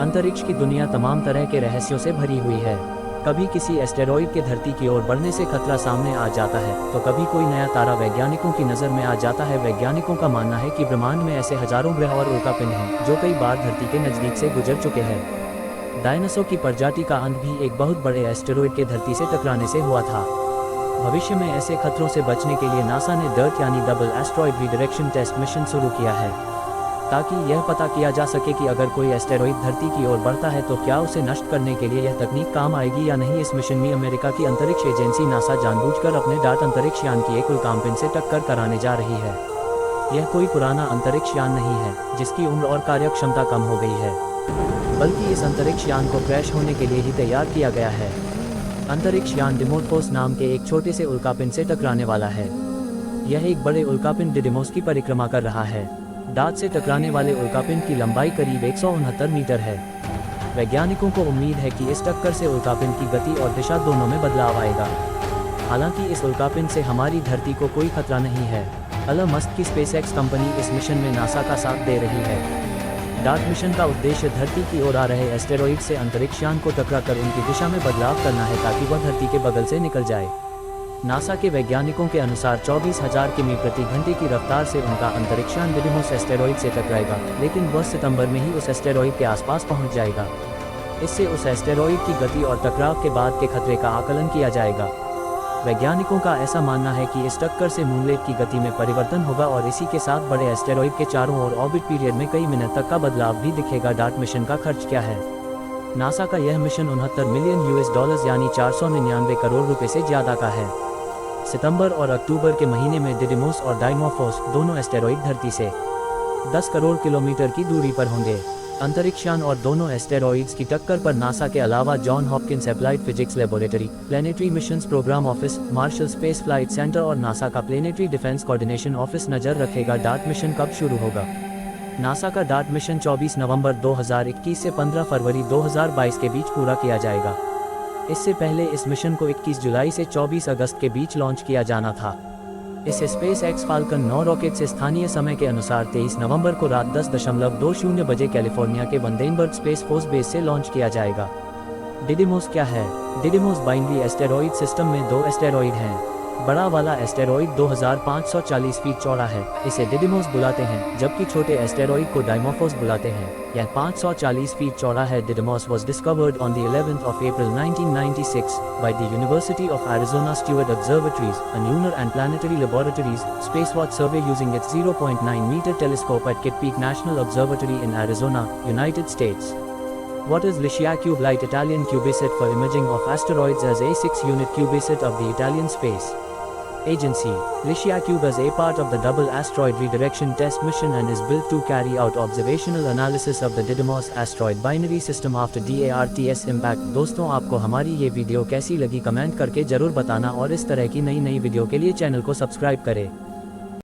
अंतरिक्ष की दुनिया तमाम तरह के रहस्यों से भरी हुई है। कभी किसी एस्टेरॉइड के धरती की ओर बढ़ने से खतरा सामने आ जाता है, तो कभी कोई नया तारा वैज्ञानिकों की नज़र में आ जाता है। वैज्ञानिकों का मानना है कि ब्रह्मांड में ऐसे हजारों ग्रह और उल्कापिंड हैं, जो कई बार धरती के नज़दीक से गुजर चुके हैं। डायनासोर की प्रजाति का अंत भी एक बहुत बड़े एस्टेरॉइड के धरती से टकराने से हुआ था। भविष्य में ऐसे खतरों से बचने के लिए नासा ने डर्ट यानी double asteroid redirection test mission शुरू किया है, ताकि यह पता किया जा सके कि अगर कोई एस्टेरॉइड धरती की ओर बढ़ता है तो क्या उसे नष्ट करने के लिए यह तकनीक काम आएगी या नहीं। इस मिशन में अमेरिका की अंतरिक्ष एजेंसी नासा जानबूझकर अपने डार्ट अंतरिक्ष यान की एक उल्कापिंड से टक्कर कराने जा रही है। यह कोई पुराना अंतरिक्ष यान नहीं है जिसकी उम्र और कार्य क्षमता कम हो गई है, बल्कि इस अंतरिक्ष यान को क्रैश होने के लिए ही तैयार किया गया है। अंतरिक्ष यान डिमोर्फोस नाम के एक छोटे से उल्कापिंड से टकराने वाला है। यह एक बड़े उल्कापिंड डिडीमोस की परिक्रमा कर रहा है। डार्ट से टकराने वाले उल्कापिंड की लंबाई करीब 169 मीटर है। वैज्ञानिकों को उम्मीद है कि इस टक्कर से उल्कापिंड की गति और दिशा दोनों में बदलाव आएगा। हालांकि इस उल्कापिंड से हमारी धरती को कोई खतरा नहीं है। एलन मस्क की स्पेसएक्स कंपनी इस मिशन में नासा का साथ दे रही है। डार्ट मिशन का उद्देश्य धरती की ओर आ रहे एस्टेरॉइड से अंतरिक्ष यान को टकराकर उनकी दिशा में बदलाव करना है, ताकि वह धरती के बगल से निकल जाए। नासा के वैज्ञानिकों के अनुसार 24,000 किमी प्रति घंटे की रफ्तार से उनका अंतरिक्ष यान डिडीमोस एस्टेरॉइड से टकराएगा, लेकिन वह सितंबर में ही उस एस्टेरॉइड के आसपास पहुंच जाएगा। इससे उस एस्टेरॉइड की गति और टकराव के बाद के खतरे का आकलन किया जाएगा। वैज्ञानिकों का ऐसा मानना है कि इस टक्कर से मूनलेट की गति में परिवर्तन होगा और इसी के साथ बड़े एस्टेरॉइड के चारों ओर ऑर्बिट पीरियड में कई मिनट तक का बदलाव भी दिखेगा। डार्ट मिशन का खर्च क्या है? नासा का यह मिशन $69 मिलियन यानी 499 करोड़ रुपए से ज्यादा का है। सितंबर और अक्टूबर के महीने में डिडीमोस और डाइमोर्फोस दोनों एस्टेरॉइड धरती से 10 करोड़ किलोमीटर की दूरी पर होंगे। अंतरिक्ष यान और दोनों एस्टेरॉइड्स की टक्कर पर नासा के अलावा John Hopkins applied physics laboratory, planetary missions program office, Marshall space flight center और नासा का प्लेनेटरी डिफेंस कोऑर्डिनेशन ऑफिस नजर रखेगा। डार्ट मिशन कब शुरू होगा? नासा का डार्ट मिशन 24 नवंबर 2021 से 15 फरवरी 2022 के बीच पूरा किया जाएगा। इससे पहले इस मिशन को 21 जुलाई से 24 अगस्त के बीच लॉन्च किया जाना था। इस स्पेस एक्स फाल्कन 9 रॉकेट से स्थानीय समय के अनुसार 23 नवंबर को रात 10:20 बजे कैलिफोर्निया के वंदेनबर्ग स्पेस फोर्स बेस से लॉन्च किया जाएगा। डिडीमोस क्या है? डिडीमोस बाइनरी एस्टेरॉइड सिस्टम में 2 एस्टेरॉइड हैं। बड़ा वाला एस्टेरॉइड 2540 फीट चौड़ा है, इसे डिडीमोस बुलाते हैं, जबकि छोटे एस्टेरॉइड को डाइमोर्फोस बुलाते हैं। यह 540 फीट चौड़ा है। डिडीमोस was discovered on the 11th of April 1996 by the University of Arizona Steward Observatories, a lunar and planetary laboratories spacewatch survey using its 0.9-meter telescope at Kitt Peak National Observatory in Arizona, United States. What is LICIACube? Light Italian CubeSat for imaging of asteroids as a 6-unit CubeSat of the Italian Space Agency. LICIACube is a part of the Double Asteroid Redirection Test Mission and is built to carry out observational analysis of the Didymos asteroid binary system after DARTS impact। दोस्तों, आपको हमारी ये video कैसी लगी comment करके जरूर बताना और इस तरह की नई वीडियो के लिए चैनल को सब्सक्राइब करें।